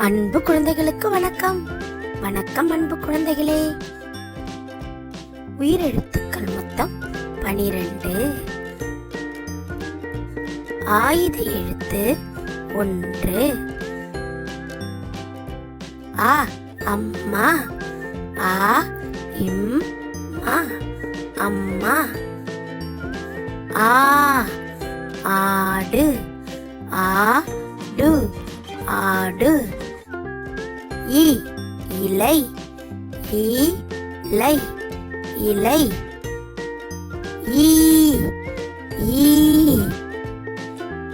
அன்பு குழந்தைகளுக்கு வணக்கம். வணக்கம் அன்பு குழந்தைகளே. உயிரெழுத்துக்கள் மொத்தம் 12. ஆயுத எழுத்து 1. ஆ அம்மா. ஆ இம் மா அம்மா. ஆ ஆடு. ஆடு ஆடு. இ இலை. இலை இலை. ஈ ஈ.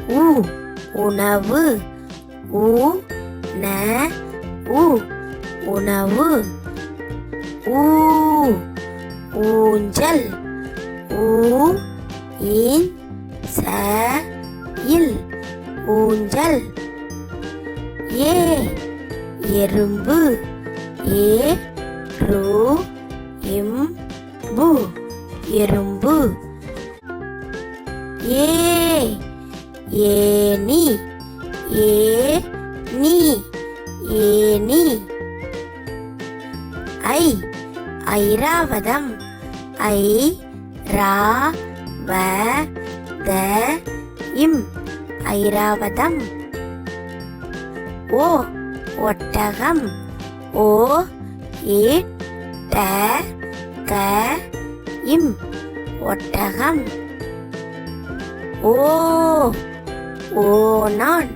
உ உணவு. உ ந உ உணவு. ஊ ஊஞ்சல். ஊ இன் ச இல் ஊஞ்சல். ஏ எறும்பு. ஏ ரு இம் பு எறும்பு. ஏ ஏனி. ஏ நீ ஏனி. ஐ ஐராவதம். ஐ ரா வ த இம் ஐராவதம். ஓ ஒட்டகம். ஓ இ ட க இம் ஒட்டகம். ஓ ஓநான்.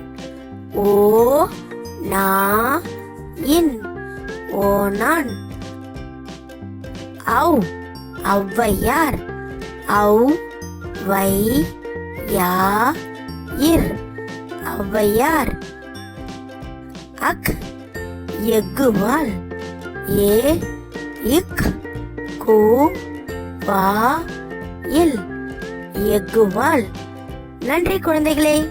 ஓ நா இன் ஓநான். ஔ ஔவையார். ஔ வை யா இர் ஔவையார். அக் எக்குவால். ஏ இக் கு வா இல் எக்குவால். நன்றி குழந்தைகளே.